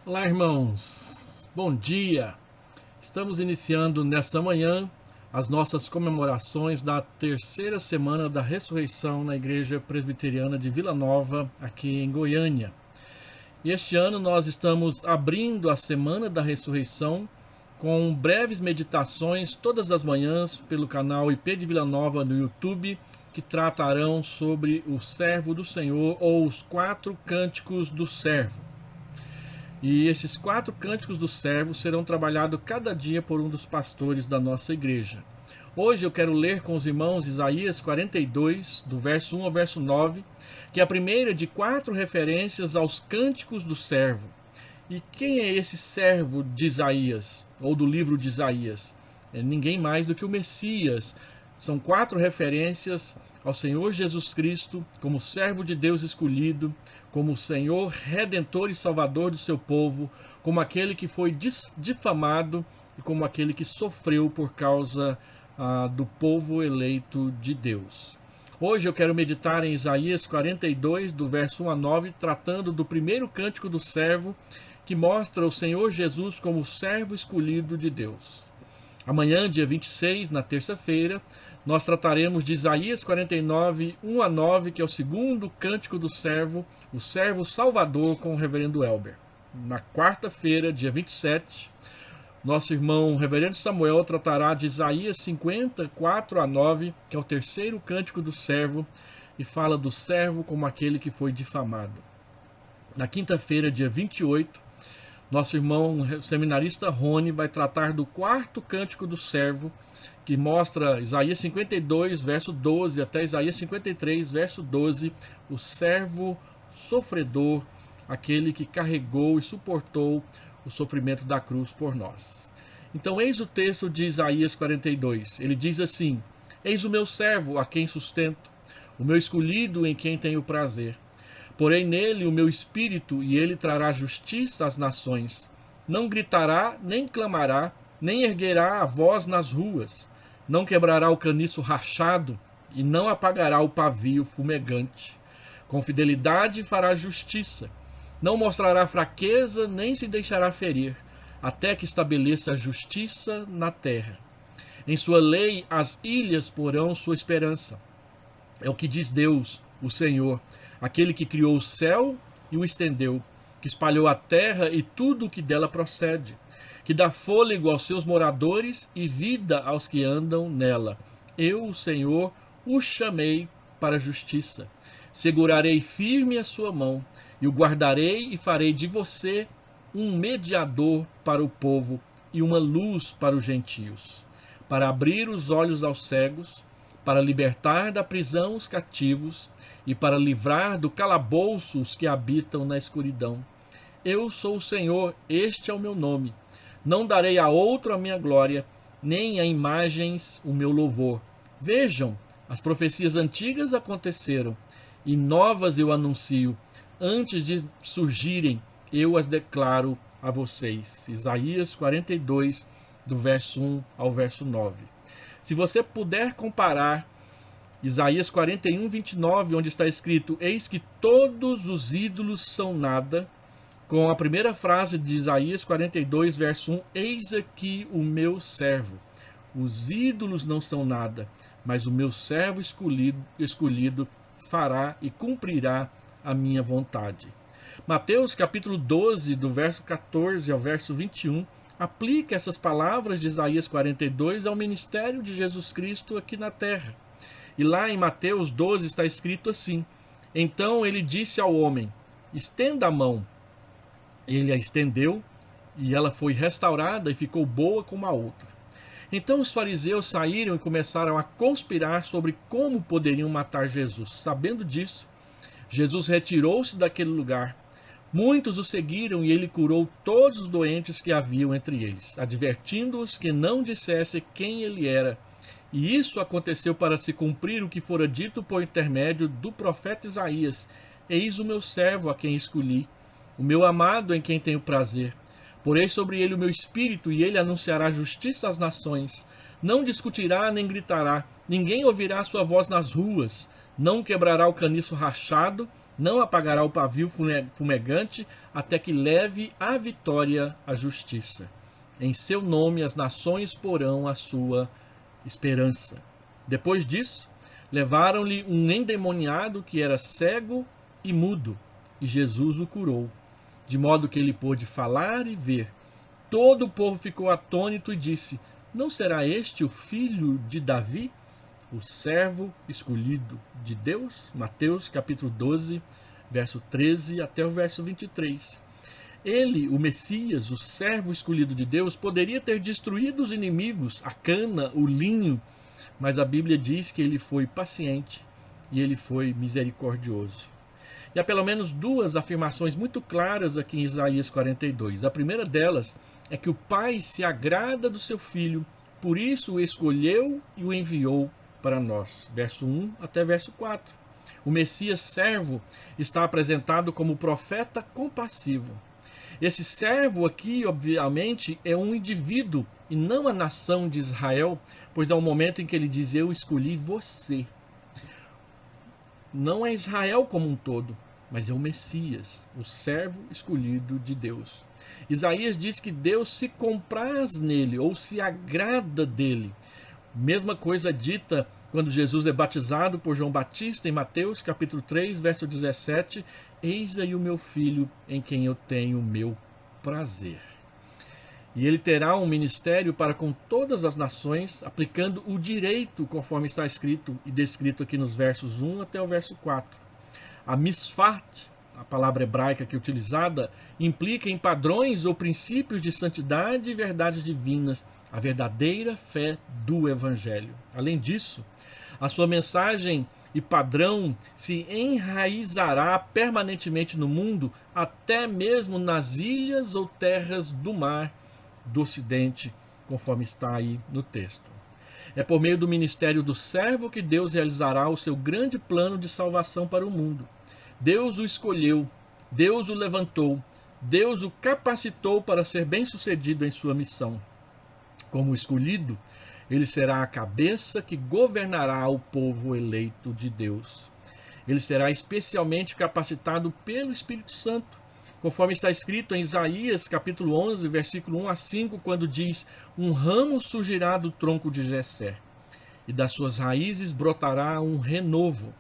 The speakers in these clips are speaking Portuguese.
Olá, irmãos. Bom dia. Estamos iniciando nesta manhã as nossas comemorações da terceira semana da ressurreição na Igreja Presbiteriana de Vila Nova, aqui em Goiânia. E este ano nós estamos abrindo a Semana da Ressurreição com breves meditações todas as manhãs pelo canal IP de Vila Nova no YouTube, que tratarão sobre o servo do Senhor ou os 4 cânticos do servo. E esses 4 cânticos do servo serão trabalhados cada dia por um dos pastores da nossa igreja. Hoje eu quero ler com os irmãos Isaías 42, do verso 1 ao verso 9, que é a primeira de 4 referências aos cânticos do servo. E quem é esse servo de Isaías, ou do livro de Isaías? É ninguém mais do que o Messias. São 4 referências ao Senhor Jesus Cristo como servo de Deus escolhido, como o Senhor redentor e salvador do seu povo, como aquele que foi difamado e como aquele que sofreu por causa do povo eleito de Deus. Hoje eu quero meditar em Isaías 42, do verso 1 a 9, tratando do primeiro cântico do servo, que mostra o Senhor Jesus como servo escolhido de Deus. Amanhã, dia 26, na terça-feira, nós trataremos de Isaías 49, 1 a 9, que é o segundo cântico do servo, o servo salvador, com o reverendo Elber. Na quarta-feira, dia 27, nosso irmão reverendo Samuel tratará de Isaías 50, 4 a 9, que é o terceiro cântico do servo, e fala do servo como aquele que foi difamado. Na quinta-feira, dia 28, nosso irmão seminarista Rony vai tratar do quarto cântico do servo, que mostra Isaías 52, verso 12, até Isaías 53, verso 12, o servo sofredor, aquele que carregou e suportou o sofrimento da cruz por nós. Então, eis o texto de Isaías 42. Ele diz assim: Eis o meu servo, a quem sustento, o meu escolhido, em quem tenho prazer. Porém nele o meu espírito, e ele trará justiça às nações. Não gritará, nem clamará, nem erguerá a voz nas ruas. Não quebrará o caniço rachado, e não apagará o pavio fumegante. Com fidelidade fará justiça. Não mostrará fraqueza, nem se deixará ferir, até que estabeleça a justiça na terra. Em sua lei as ilhas porão sua esperança. É o que diz Deus, o Senhor, aquele que criou o céu e o estendeu, que espalhou a terra e tudo o que dela procede, que dá fôlego aos seus moradores e vida aos que andam nela. Eu, o Senhor, o chamei para a justiça. Segurarei firme a sua mão, e o guardarei e farei de você um mediador para o povo e uma luz para os gentios, para abrir os olhos aos cegos, para libertar da prisão os cativos, e para livrar do calabouço os que habitam na escuridão. Eu sou o Senhor, este é o meu nome. Não darei a outro a minha glória, nem a imagens o meu louvor. Vejam, as profecias antigas aconteceram, e novas eu anuncio. Antes de surgirem, eu as declaro a vocês. Isaías 42, do verso 1 ao verso 9. Se você puder comparar Isaías 41, 29, onde está escrito: Eis que todos os ídolos são nada, com a primeira frase de Isaías 42, verso 1, Eis aqui o meu servo. Os ídolos não são nada, mas o meu servo escolhido fará e cumprirá a minha vontade. Mateus capítulo 12, do verso 14 ao verso 21, aplica essas palavras de Isaías 42 ao ministério de Jesus Cristo aqui na terra. E lá em Mateus 12 está escrito assim: Então ele disse ao homem: Estenda a mão. Ele a estendeu, e ela foi restaurada e ficou boa como a outra. Então os fariseus saíram e começaram a conspirar sobre como poderiam matar Jesus. Sabendo disso, Jesus retirou-se daquele lugar. Muitos o seguiram e ele curou todos os doentes que haviam entre eles, advertindo-os que não dissesse quem ele era. E isso aconteceu para se cumprir o que fora dito por intermédio do profeta Isaías: Eis o meu servo a quem escolhi, o meu amado em quem tenho prazer. Porei sobre ele o meu espírito, e ele anunciará justiça às nações. Não discutirá nem gritará, ninguém ouvirá sua voz nas ruas. Não quebrará o caniço rachado, não apagará o pavio fumegante até que leve à vitória a justiça. Em seu nome as nações porão a sua esperança. Depois disso, levaram-lhe um endemoniado que era cego e mudo, e Jesus o curou, de modo que ele pôde falar e ver. Todo o povo ficou atônito e disse: não será este o filho de Davi, o servo escolhido de Deus? Mateus capítulo 12, verso 13 até o verso 23. Ele, o Messias, o servo escolhido de Deus, poderia ter destruído os inimigos, a cana, o linho, mas a Bíblia diz que ele foi paciente e ele foi misericordioso. E há pelo menos duas afirmações muito claras aqui em Isaías 42. A primeira delas é que o Pai se agrada do seu Filho, por isso o escolheu e o enviou para nós. Verso 1 até verso 4. O Messias servo está apresentado como profeta compassivo. Esse servo aqui, obviamente, é um indivíduo e não a nação de Israel, pois é o momento em que ele diz: eu escolhi você. Não é Israel como um todo, mas é o Messias, o servo escolhido de Deus. Isaías diz que Deus se compraz nele, ou se agrada dele. Mesma coisa dita quando Jesus é batizado por João Batista em Mateus capítulo 3, verso 17. Eis aí o meu filho em quem eu tenho o meu prazer. E ele terá um ministério para com todas as nações, aplicando o direito conforme está escrito e descrito aqui nos versos 1 até o verso 4. A misfat, a palavra hebraica que é utilizada, implica em padrões ou princípios de santidade e verdades divinas, a verdadeira fé do Evangelho. Além disso, a sua mensagem e padrão se enraizará permanentemente no mundo, até mesmo nas ilhas ou terras do mar do Ocidente, conforme está aí no texto. É por meio do ministério do servo que Deus realizará o seu grande plano de salvação para o mundo. Deus o escolheu, Deus o levantou, Deus o capacitou para ser bem-sucedido em sua missão. Como escolhido, ele será a cabeça que governará o povo eleito de Deus. Ele será especialmente capacitado pelo Espírito Santo, conforme está escrito em Isaías capítulo 11, versículo 1 a 5, quando diz: um ramo surgirá do tronco de Jessé, e das suas raízes brotará um renovo.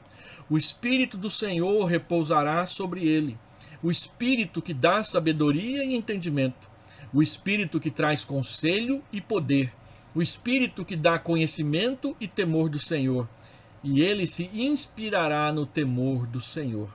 O Espírito do Senhor repousará sobre ele, o Espírito que dá sabedoria e entendimento, o Espírito que traz conselho e poder, o Espírito que dá conhecimento e temor do Senhor, e ele se inspirará no temor do Senhor.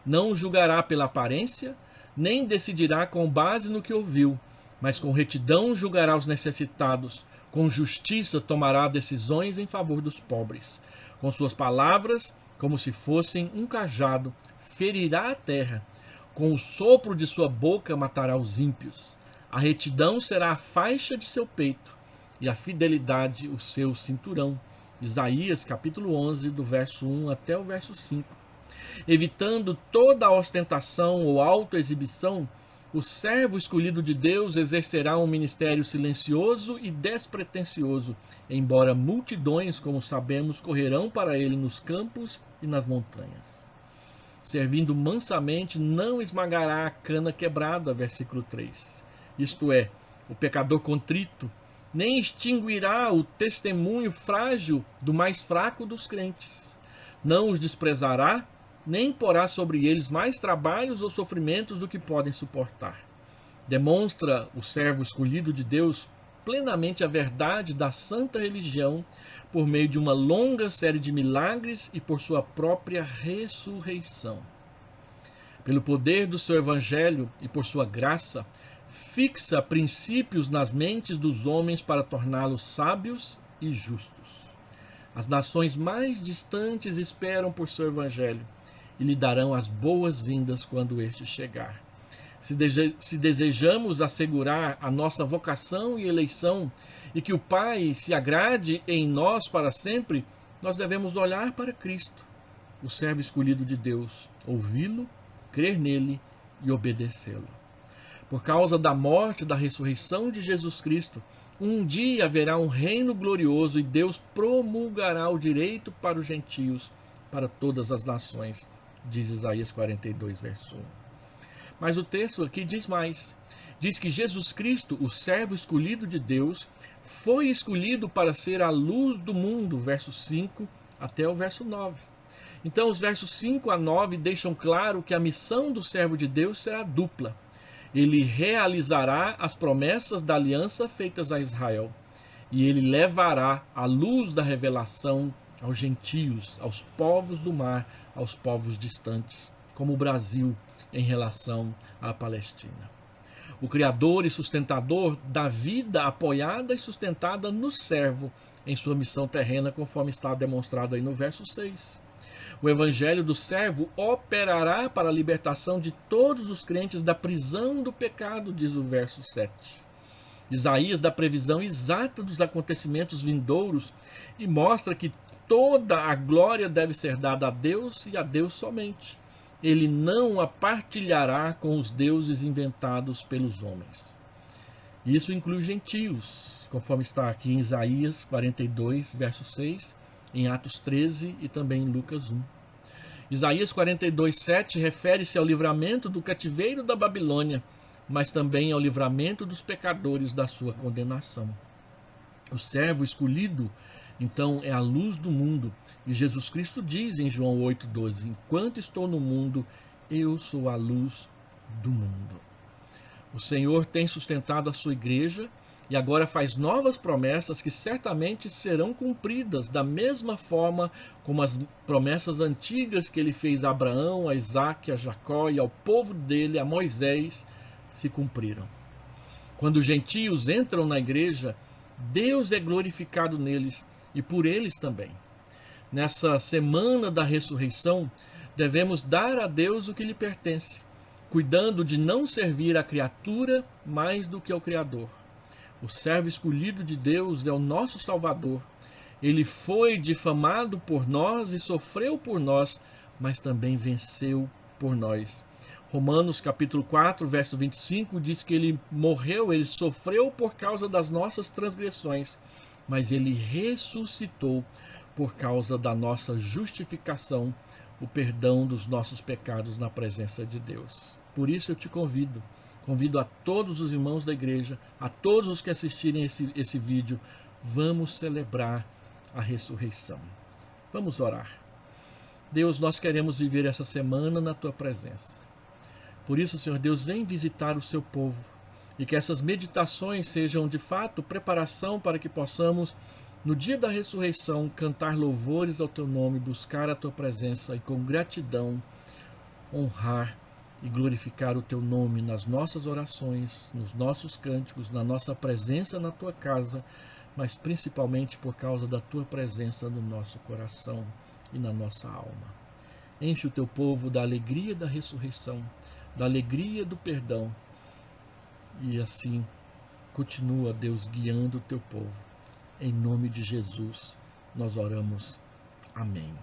Não julgará pela aparência, nem decidirá com base no que ouviu, mas com retidão julgará os necessitados, com justiça tomará decisões em favor dos pobres. Com suas palavras, como se fossem um cajado, ferirá a terra, com o sopro de sua boca matará os ímpios. A retidão será a faixa de seu peito, e a fidelidade o seu cinturão. Isaías capítulo 11, do verso 1 até o verso 5. Evitando toda a ostentação ou autoexibição, o servo escolhido de Deus exercerá um ministério silencioso e despretensioso, embora multidões, como sabemos, correrão para ele nos campos e nas montanhas. Servindo mansamente, não esmagará a cana quebrada, versículo 3. Isto é, o pecador contrito, nem extinguirá o testemunho frágil do mais fraco dos crentes. Não os desprezará, nem porá sobre eles mais trabalhos ou sofrimentos do que podem suportar. Demonstra o servo escolhido de Deus plenamente a verdade da santa religião por meio de uma longa série de milagres e por sua própria ressurreição. Pelo poder do seu evangelho e por sua graça, fixa princípios nas mentes dos homens para torná-los sábios e justos. As nações mais distantes esperam por seu evangelho e lhe darão as boas-vindas quando este chegar. Se desejamos assegurar a nossa vocação e eleição e que o Pai se agrade em nós para sempre, nós devemos olhar para Cristo, o servo escolhido de Deus, ouvi-lo, crer nele e obedecê-lo. Por causa da morte e da ressurreição de Jesus Cristo, um dia haverá um reino glorioso e Deus promulgará o direito para os gentios, para todas as nações. diz Isaías 42, verso 1. Mas o texto aqui diz mais. Diz que Jesus Cristo, o servo escolhido de Deus, foi escolhido para ser a luz do mundo, verso 5 até o verso 9. Então, os versos 5 a 9 deixam claro que a missão do servo de Deus será dupla. Ele realizará as promessas da aliança feitas a Israel, e ele levará a luz da revelação aos gentios, aos povos do mar, aos povos distantes, como o Brasil em relação à Palestina. O Criador e sustentador da vida apoiada e sustentada no servo em sua missão terrena, conforme está demonstrado aí no verso 6. O evangelho do servo operará para a libertação de todos os crentes da prisão do pecado, diz o verso 7. Isaías dá previsão exata dos acontecimentos vindouros e mostra que toda a glória deve ser dada a Deus e a Deus somente. Ele não a partilhará com os deuses inventados pelos homens. Isso inclui gentios, conforme está aqui em Isaías 42, verso 6, em Atos 13 e também em Lucas 1. Isaías 42, 7 refere-se ao livramento do cativeiro da Babilônia, mas também ao livramento dos pecadores da sua condenação. O servo escolhido, então, é a luz do mundo. E Jesus Cristo diz em João 8,12: enquanto estou no mundo, eu sou a luz do mundo. O Senhor tem sustentado a sua igreja e agora faz novas promessas que certamente serão cumpridas da mesma forma como as promessas antigas que ele fez a Abraão, a Isaque, a Jacó e ao povo dele, a Moisés, se cumpriram. Quando os gentios entram na igreja, Deus é glorificado neles e por eles também. Nessa semana da ressurreição, devemos dar a Deus o que lhe pertence, cuidando de não servir a criatura mais do que ao Criador. O servo escolhido de Deus é o nosso Salvador. Ele foi difamado por nós e sofreu por nós, mas também venceu por nós. Romanos capítulo 4, verso 25 diz que ele morreu, ele sofreu por causa das nossas transgressões, mas ele ressuscitou por causa da nossa justificação, o perdão dos nossos pecados na presença de Deus. Por isso eu te convido a todos os irmãos da igreja, a todos os que assistirem esse vídeo, vamos celebrar a ressurreição. Vamos orar. Deus, nós queremos viver essa semana na tua presença. Por isso, Senhor Deus, vem visitar o seu povo e que essas meditações sejam de fato preparação para que possamos, no dia da ressurreição, cantar louvores ao teu nome, buscar a tua presença e com gratidão honrar e glorificar o teu nome nas nossas orações, nos nossos cânticos, na nossa presença na tua casa, mas principalmente por causa da tua presença no nosso coração e na nossa alma. Enche o teu povo da alegria da ressurreição, da alegria do perdão, e assim continua, Deus, guiando o teu povo. Em nome de Jesus nós oramos. Amém.